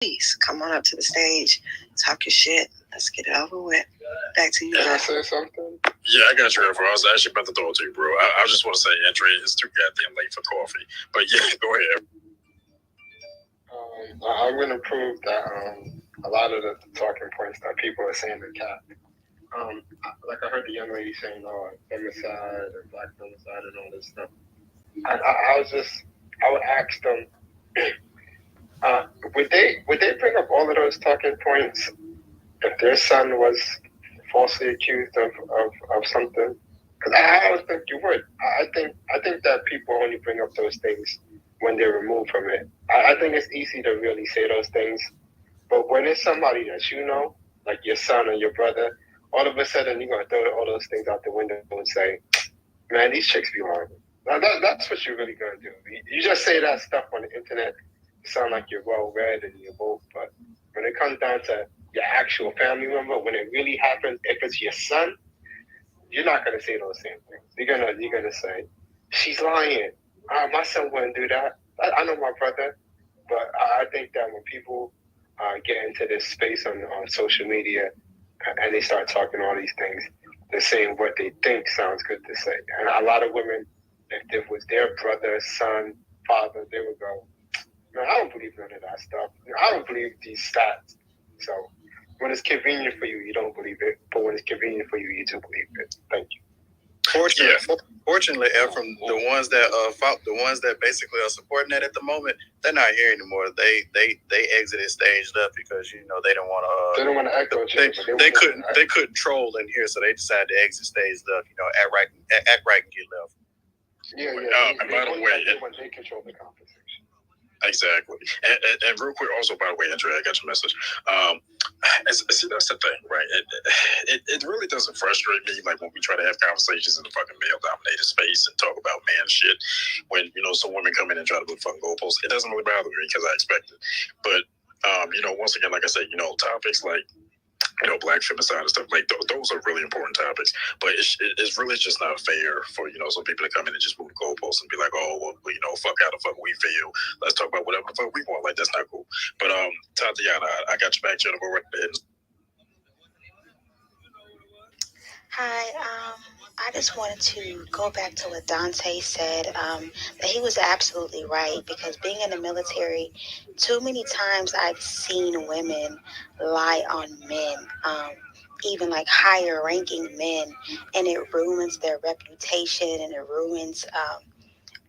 Please come on up to the stage, talk your shit. Let's get it over with. Back to you. Can I say something? Yeah, I got you, bro. I was actually about to throw it to you, bro. I just want to say, entry is too goddamn late for coffee. But yeah, go ahead. I'm going to prove that a lot of the talking points that people are saying are cap. Like I heard the young lady saying, femicide and black femicide and all this stuff. I was just, I would ask them, would they bring up all of those talking points if their son was falsely accused of something? Because I always think you would. I think that people only bring up those things when they're removed from it. I think it's easy to really say those things, but when it's somebody that you know, like your son or your brother, all of a sudden you're gonna throw all those things out the window and say, "Man, these chicks be horrible." Now that's what you're really gonna do. You just say that stuff on the internet. You sound like you're well read and you're both, but when it comes down to your actual family member, when it really happens, if it's your son, you're not gonna say those same things. You're gonna say, "She's lying. My son wouldn't do that." I know my brother, but I think that when people get into this space on social media and they start talking all these things, they're saying what they think sounds good to say. And a lot of women, if it was their brother, son, father, they would go, "Man, I don't believe none of that stuff. I don't believe these stats." So when it's convenient for you, you don't believe it. But when it's convenient for you, you do believe it. Thank you. Fortunately, from the ones that the ones that basically are supporting that at the moment, they're not here anymore. They exited stage left because they don't want to. They don't want to echo. They couldn't troll in here, so they decided to exit stage left. Act right and get left. Yeah. And by the way, they control the conversation. Exactly. And real quick, also, by the way, Andrea, I got your message. See, that's the thing, right? It really doesn't frustrate me, like, when we try to have conversations in the fucking male-dominated space and talk about man shit, when, some women come in and try to put fucking goalposts. It doesn't really bother me because I expect it. But, once again, like I said, topics like, black femicide and stuff, like those are really important topics. But it's really just not fair for some people to come in and just move the goalposts and be like, "Oh, well, fuck how the fuck we feel. Let's talk about whatever the fuck we want." Like, that's not cool. But Tatiana, I got you back, Jennifer. Right there. Hi, I just wanted to go back to what Dante said, that he was absolutely right, because being in the military, too many times I've seen women lie on men, even like higher ranking men, and it ruins their reputation and it ruins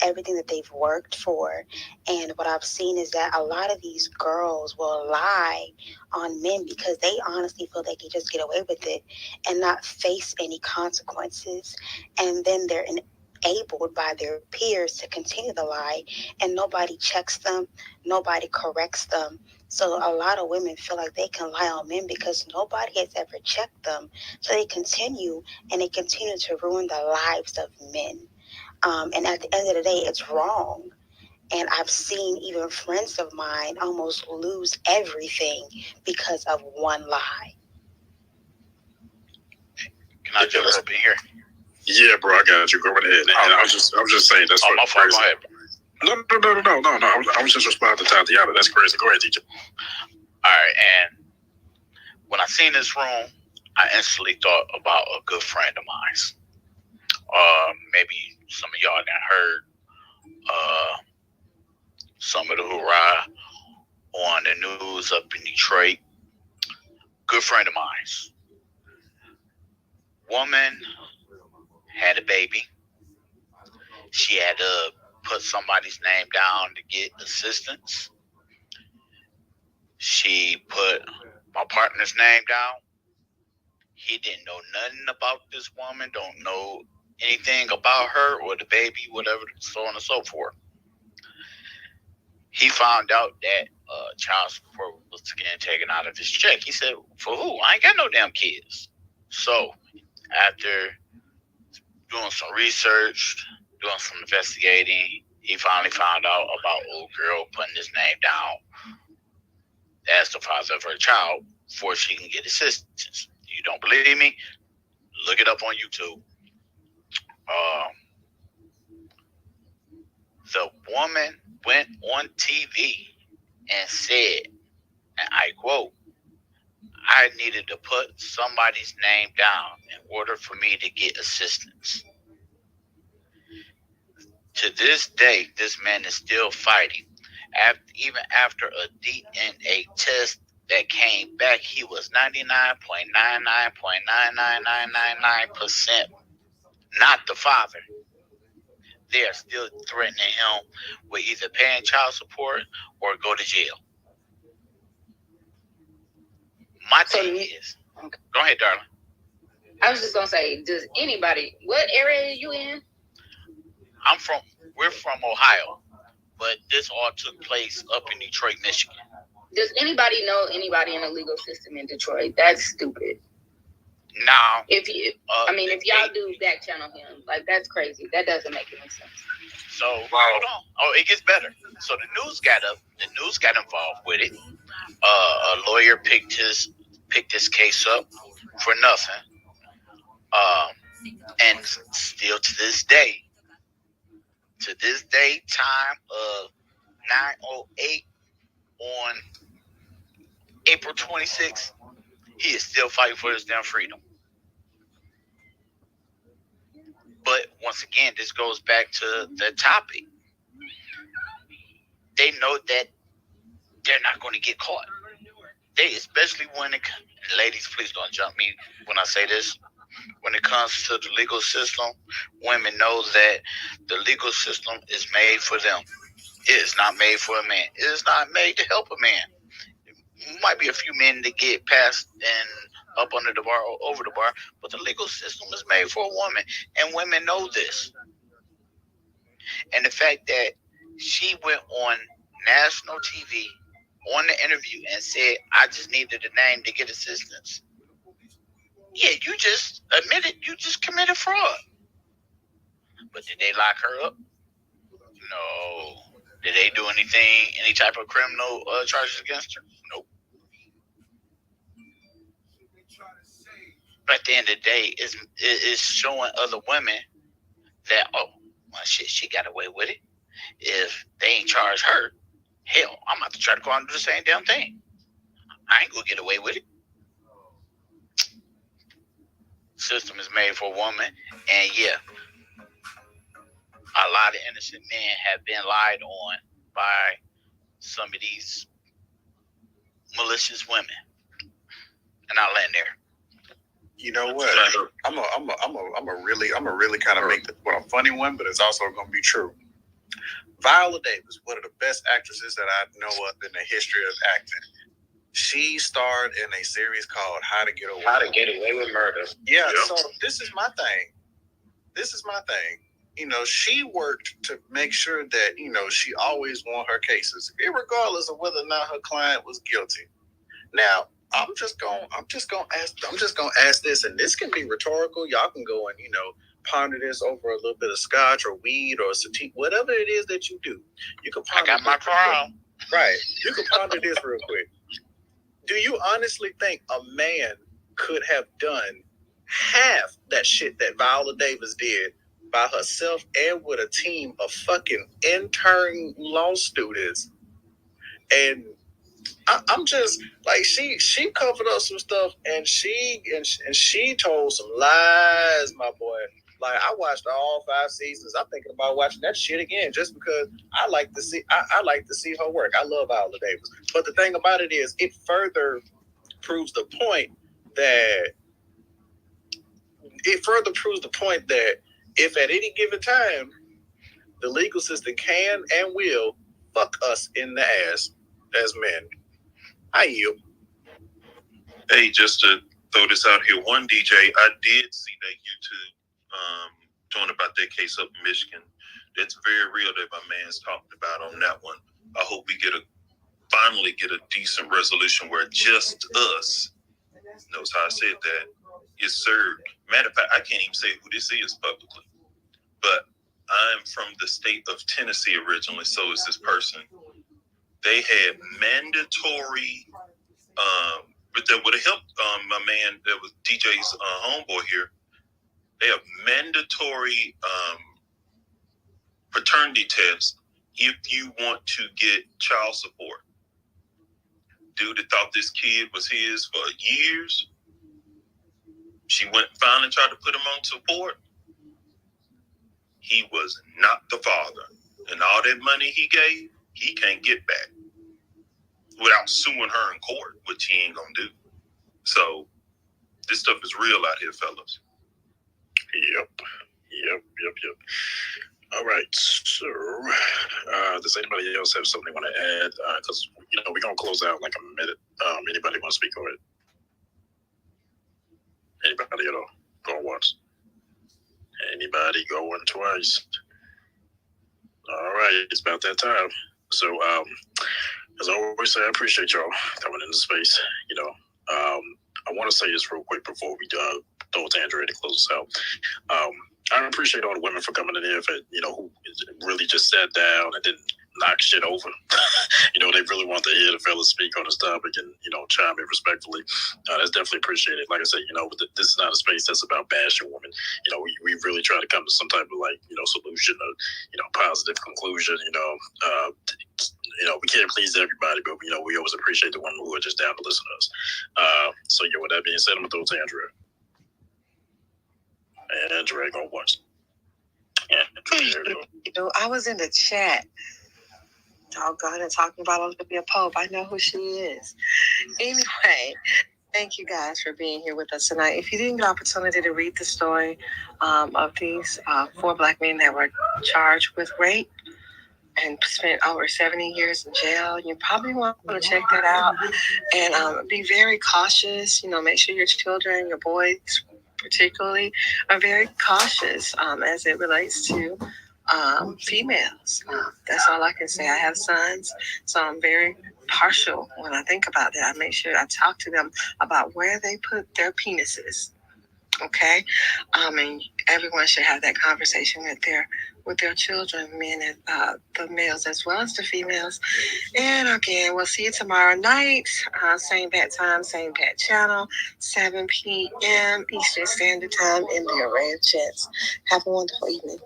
everything that they've worked for. And what I've seen is that a lot of these girls will lie on men because they honestly feel they can just get away with it and not face any consequences. And then they're enabled by their peers to continue the lie, and nobody checks them, nobody corrects them. So a lot of women feel like they can lie on men because nobody has ever checked them. So they continue, and they continue to ruin the lives of men. And at the end of the day, it's wrong. And I've seen even friends of mine almost lose everything because of one lie. Can I jump up in here? Yeah, bro, I got you. Go right ahead. And I was just saying that's what crazy. No. I was just responding to Tatiana. That's crazy. Go ahead, teacher. All right, and when I seen this room, I instantly thought about a good friend of mine. Maybe some of y'all done heard some of the hoorah on the news up in Detroit. Good friend of mine. Woman had a baby. She had to put somebody's name down to get assistance. She put my partner's name down. He didn't know nothing about this woman, don't know anything about her or the baby, whatever, so on and so forth. He found out that child support was getting taken out of his check. He said, "For who? I ain't got no damn kids." So after doing some research, doing some investigating, he finally found out about old girl putting his name down as the father of her child before she can get assistance. You don't believe me? Look it up on YouTube. The woman went on TV and said quote, I needed to put somebody's name down in order for me to get assistance. To this day, this man is still fighting. Even after a DNA test that came back, he was 99.99.99999% not the father. They are still threatening him with either paying child support or go to jail. My thing is, go ahead, darling. I was just gonna say, does anybody? What area are you in? We're from Ohio, but this all took place up in Detroit, Michigan. Does anybody know anybody in the legal system in Detroit? That's stupid. Now, if y'all do back channel him, like that's crazy. That doesn't make any sense. So hold on. Oh, it gets better. So the news got involved with it. A lawyer picked this case up for nothing. And still to this day, time of 9:08 on April 26th, he is still fighting for his damn freedom. But once again, this goes back to the topic. They know that they're not going to get caught. They, especially ladies, please don't jump me when I say this. When it comes to the legal system, women know that the legal system is made for them. It is not made for a man. It is not made to help a man. Might be a few men that get past and up under the bar or over the bar, but the legal system is made for a woman, and women know this. And the fact that she went on national TV on the interview and said, I just needed a name to get assistance. Yeah, you just admitted you just committed fraud. But did they lock her up? No. Did they do any type of criminal charges against her? Nope. But at the end of the day, it's showing other women that, oh, well, shit, she got away with it. If they ain't charge her, hell, I'm about to try to go out and do the same damn thing. I ain't gonna get away with it. System is made for a woman, and yeah, a lot of innocent men have been lied on by some of these malicious women. And I'll land there. You know what? I'm a really kind of make this a funny one, but it's also going to be true. Viola Davis, one of the best actresses that I know of in the history of acting. She starred in a series called How to Get Away with Murder. Yeah, yep. So this is my thing. You know, she worked to make sure that, you know, she always won her cases, regardless of whether or not her client was guilty. Now, I'm just gonna ask this, and this can be rhetorical. Y'all can go and, you know, ponder this over a little bit of scotch or weed or sativa, whatever it is that you do. You can ponder. I got my crown. Right. You can ponder this real quick. Do you honestly think a man could have done half that shit that Viola Davis did by herself and with a team of fucking intern law students? And I'm just like, she covered up some stuff, and she told some lies, my boy. Like, I watched all 5 seasons. I'm thinking about watching that shit again just because I like to see her work. I love Viola Davis. But the thing about it is, it further proves the point that if at any given time the legal system can and will fuck us in the ass as men. I yield. Hey, just to throw this out here, one DJ, I did see that YouTube doing about that case up in Michigan. That's very real that my man's talking about on that one. I hope we finally get a decent resolution where just us knows how I said that is served. Matter of fact, I can't even say who this is publicly, but I'm from the state of Tennessee originally, so is this person. They had mandatory, but that would have helped my man that was DJ's homeboy here. They have mandatory paternity tests if you want to get child support. Dude that thought this kid was his for years. She went and finally tried to put him on support. He was not the father. And all that money he gave, he can't get back without suing her in court, which he ain't gonna do. So this stuff is real out here, fellas. Yep. All right. So, does anybody else have something they want to add? Because we're gonna close out in like a minute. Anybody want to speak on it? Anybody at all? Going once? Anybody going twice? All right, it's about that time. So, as I always say, I appreciate y'all coming into space. I want to say this real quick before we throw it to Andrea to close us out. I appreciate all the women for coming in here, who really just sat down and didn't knock shit over. They really want to hear the fellas speak on this topic and, chime in respectfully. That's definitely appreciated. Like I said, this is not a space that's about bashing women. We really try to come to some type of solution or, positive conclusion. We can't please everybody, but, we always appreciate the women who are just down to listen to us. So, with that being said, I'm going to throw it to Andrea. Andrea, go once. I was in the chat. Doggone it, talking about Olivia Pope. I know who she is. Anyway, thank you guys for being here with us tonight. If you didn't get an opportunity to read the story of these 4 Black men that were charged with rape and spent over 70 years in jail, you probably want to check that out and be very cautious. Make sure your children, your boys particularly, are very cautious as it relates to females. That's all I can say. I have sons, so I'm very partial when I think about that. I make sure I talk to them about where they put their penises. Okay, and everyone should have that conversation with their children, men and the males as well as the females. And again, we'll see you tomorrow night, same bat time, same bat channel, 7 p.m. Eastern Standard Time in the Array of Chats. Have a wonderful evening.